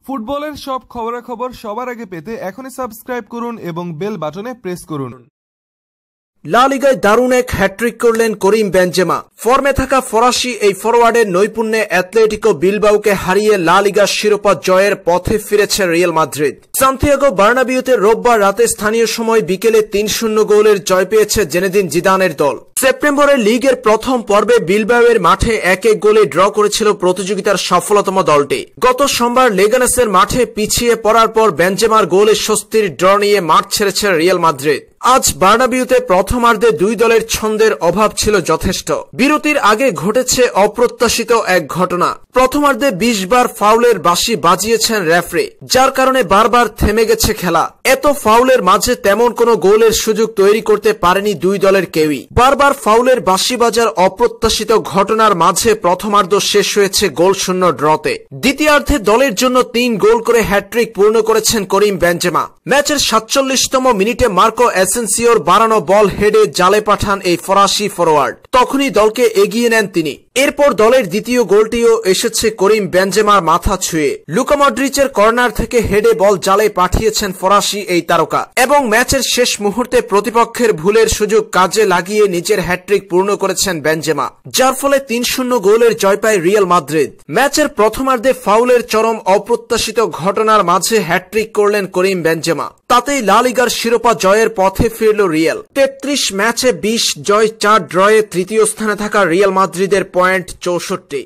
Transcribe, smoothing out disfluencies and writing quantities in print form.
ফুটবলের সব খবরাখবর সবার আগে পেতে এখনই সাবস্ক্রাইব করুন এবং বেল বাটনে প্রেস করুন। লা লিগায় দারুণ এক হ্যাট্রিক করলেন করিম বেনজেমা। ফর্মে থাকা ফরাসি এই ফরওয়ার্ডের নৈপুণ্যে অ্যাথলেটিকো বিলবাওকে হারিয়ে লা লিগার শিরোপা জয়ের পথে ফিরেছে রিয়াল মাদ্রিদ। সান্তিয়াগো বার্নাবিউতে রোববার রাতে স্থানীয় সময় বিকেলে ৩-০ গোলের জয় পেয়েছে জেনেদিন জিদানের দল। সেপ্টেম্বরে লিগের প্রথম পর্বে বিলবাওয়ের মাঠে ১-১ গোলে ড্র করেছিল প্রতিযোগিতার সফলতম দলটি। গত সোমবার লেগানেসের মাঠে পিছিয়ে পড়ার পর বেনজেমার গোলে স্বস্তির ড্র নিয়ে মাঠ ছেড়েছে রিয়াল মাদ্রিদ। আজ বার্নাবিউতে প্রথমার্ধে দুই দলের ছন্দের অভাব ছিল যথেষ্ট। বিরতির আগে ঘটেছে অপ্রত্যাশিত এক ঘটনা। প্রথমার্ধে ২০ বার ফাউলের বাঁশি বাজিয়েছেন রেফারি, যার কারণে বারবার থেমে গেছে খেলা। এত ফাউলের মাঝে তেমন কোনো গোলের সুযোগ তৈরি করতে পারেনি দুই দলের কেউই। বারবার ফাউলের বাঁশি বাজার অপ্রত্যাশিত ঘটনার মাঝে প্রথমার্ধ শেষ হয়েছে গোলশূন্য ড্রতে। দ্বিতীয়ার্ধে দলের জন্য ৩ গোল করে হ্যাট্রিক পূর্ণ করেছেন করিম বেনজেমা। ম্যাচের ৪৭তম মিনিটে মার্কো এসেন্সিওর বাড়ানো বল হেডে জালে পাঠান এই ফরাসি ফরওয়ার্ড। তখনই দলকে এগিয়ে নেন তিনি। এরপর দলের দ্বিতীয় গোলটিও এসেছে করিম বেনজেমার মাথা ছুঁয়ে। লুকা মডরিচের কর্নার থেকে হেডে বল জালে পাঠিয়েছেন ফরাসি এই তারকা এবং ম্যাচের শেষ মুহূর্তে প্রতিপক্ষের ভুলের সুযোগ কাজে লাগিয়ে নিজের হ্যাট্রিক পূর্ণ করেছেন বেনজেমা, যার ফলে ৩-০ গোলের জয় পায় রিয়াল মাদ্রিদ। ম্যাচের প্রথমার্ধে ফাউলের চরম অপ্রত্যাশিত ঘটনার মাঝে হ্যাট্রিক করলেন করিম বেনজেমা। তাতেই লা লিগার শিরোপা জয়ের পথে ফিরল রিয়াল। ৩৩ ম্যাচে ২০ জয় ৪ ড্রয়ে তৃতীয় স্থানে থাকা রিয়াল মাদ্রিদের পয়েন্ট ৬৪।